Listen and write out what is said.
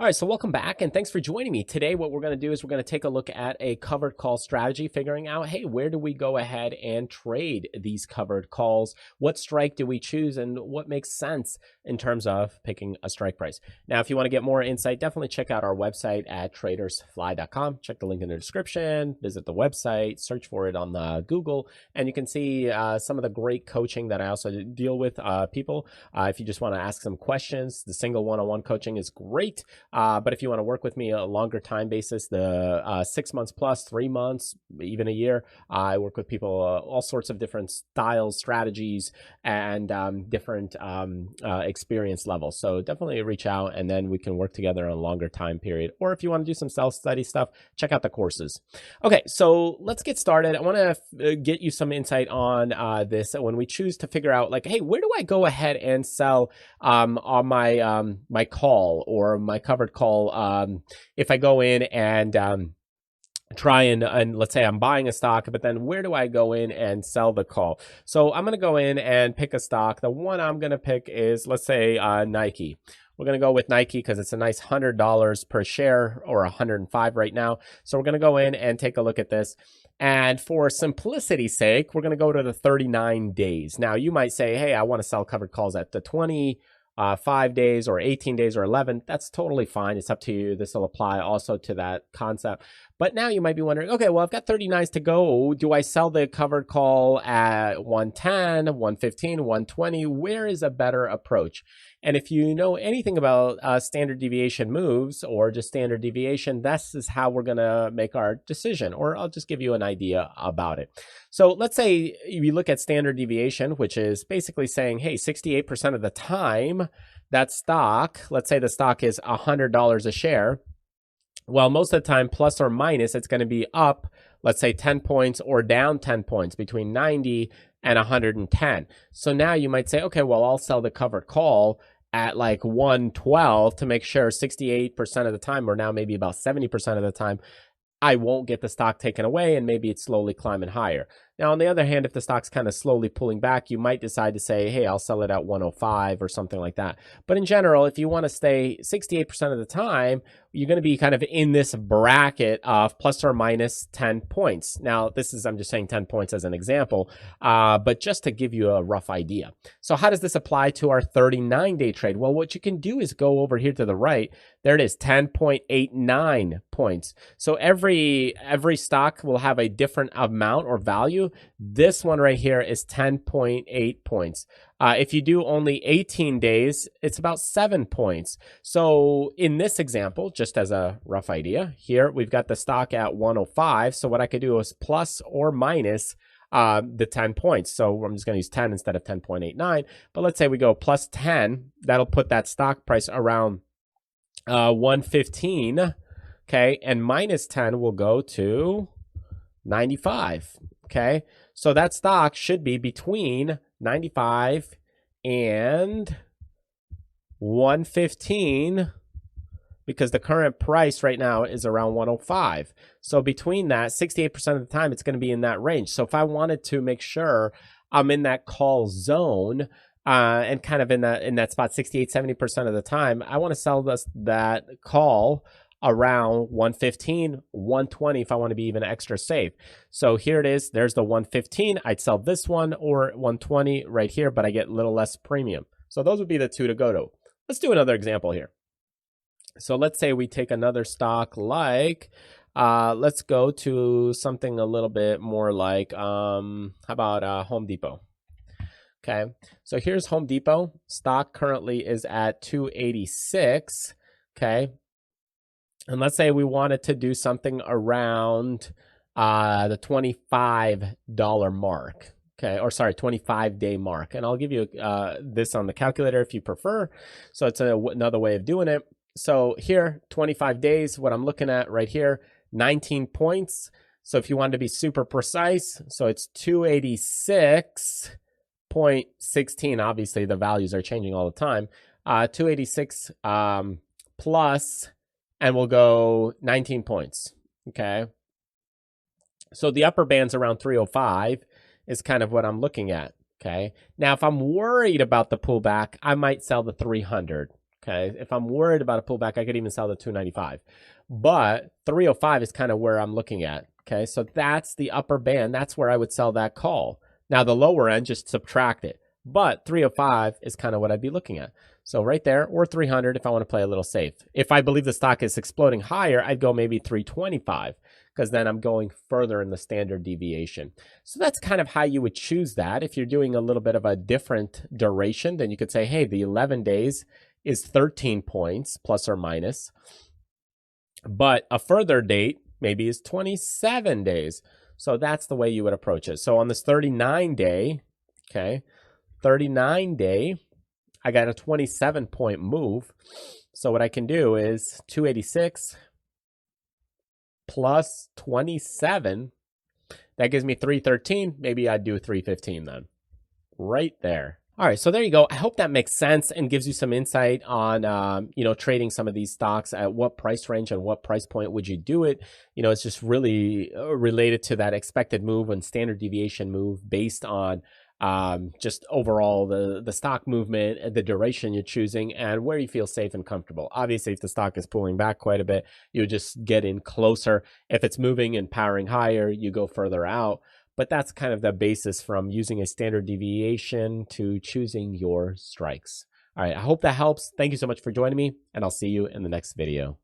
All right, so welcome back and thanks for joining me. Today, what we're going to do is we're going to take a look at a covered call strategy, figuring out, hey, where do we go ahead and trade these covered calls? What strike do we choose and what makes sense in terms of picking a strike price? Now, if you want to get more insight, definitely check out our website at tradersfly.com. Check the link in the description, visit the website, search for it on Google, and you can see some of the great coaching that I also deal with people. If you just want to ask some questions, the single one-on-one coaching is great. But if you want to work with me a longer time basis, the 6 months plus, 3 months, even a year, I work with people all sorts of different styles, strategies, and different experience levels. So definitely reach out and then we can work together on a longer time period. Or if you want to do some self-study stuff, check out the courses. Okay, so let's get started. I want to get you some insight on this when we choose to figure out, like, hey, where do I go ahead and sell on my my call or my covered call if I go in and try and let's say I'm buying a stock, but then where do I go in and sell the call? So I'm going to go in and pick a stock. The one I'm going to pick is, let's say, Nike. We're going to go with Nike because it's a nice $100 per share, or $105 right now. So we're going to go in and take a look at this. And for simplicity's sake, we're going to go to the 39 days. Now, you might say, hey, I want to sell covered calls at the 5 days or 18 days or 11. That's totally fine. It's up to you. This will apply also to that concept. But now you might be wondering, okay, well, I've got 39s to go. Do I sell the covered call at 110, 115, 120? Where is a better approach? And if you know anything about standard deviation moves or just standard deviation, this is how we're going to make our decision, or I'll just give you an idea about it. So let's say you look at standard deviation, which is basically saying, hey, 68% of the time that stock, let's say the stock is $100 a share. Well, most of the time, plus or minus, it's going to be up, let's say 10 points or down 10 points between 90 and 110. So now you might say, okay, well, I'll sell the covered call at like 112 to make sure 68% of the time, or now maybe about 70% of the time, I won't get the stock taken away and maybe it's slowly climbing higher. Now, on the other hand, if the stock's kind of slowly pulling back, you might decide to say, hey, I'll sell it at 105 or something like that. But in general, if you want to stay 68% of the time, you're going to be kind of in this bracket of plus or minus 10 points. Now, this is, I'm just saying 10 points as an example, but just to give you a rough idea. So how does this apply to our 39-day trade? Well, what you can do is go over here to the right. There it is, 10.89 points. So every stock will have a different amount or value. This one right here is 10.8 points. If you do only 18 days, it's about 7 points. So in this example, just as a rough idea, here we've got the stock at 105. So what I could do is plus or minus the 10 points. So I'm just going to use 10 instead of 10.89. But let's say we go plus 10. That'll put that stock price around 115. Okay. And minus 10 will go to 95. Okay. So that stock should be between 95 and 115 because the current price right now is around 105. So between that, 68% of the time, it's going to be in that range. So if I wanted to make sure I'm in that call zone, and kind of in that spot 68, 70% of the time, I want to sell that call around 115, 120 if I want to be even extra safe. So here it is. There's the 115. I'd sell this one, or 120 right here, but I get a little less premium. So those would be the two to go to. Let's do another example here. So let's say we take another stock like, let's go to something a little bit more like, how about Home Depot? Okay, so here's Home Depot. Stock currently is at 286. Okay. And let's say we wanted to do something around the $25 mark. Okay, or sorry, 25-day mark. And I'll give you this on the calculator if you prefer. So it's another way of doing it. So here, 25 days, what I'm looking at right here, 19 points. So if you want to be super precise, so it's 286.16. Obviously, the values are changing all the time. 286 plus, and we'll go 19 points. Okay. So the upper band's around 305 is kind of what I'm looking at. Okay. Now, if I'm worried about the pullback, I might sell the 300. Okay, if I'm worried about a pullback, I could even sell the 295. But 305 is kind of where I'm looking at. Okay, so that's the upper band. That's where I would sell that call. Now the lower end, just subtract it. But 305 is kind of what I'd be looking at. So right there, or 300 if I want to play a little safe. If I believe the stock is exploding higher, I'd go maybe 325 because then I'm going further in the standard deviation. So that's kind of how you would choose that. If you're doing a little bit of a different duration, then you could say, hey, the 11 days is 13 points plus or minus. But a further date maybe is 27 days. So that's the way you would approach it. So on this 39 day, okay, 39 day, I got a 27 point move. So what I can do is 286 plus 27. That gives me 313. Maybe I'd do 315 then. Right there. All right, so there you go. I hope that makes sense and gives you some insight on, trading some of these stocks. At what price range and what price point would you do it? It's just really related to that expected move and standard deviation move based on just overall the stock movement, the duration you're choosing, and where you feel safe and comfortable. Obviously, if the stock is pulling back quite a bit, you just get in closer. If it's moving and powering higher, you go further out. But that's kind of the basis from using a standard deviation to choosing your strikes. All right, I hope that helps. Thank you so much for joining me, and I'll see you in the next video.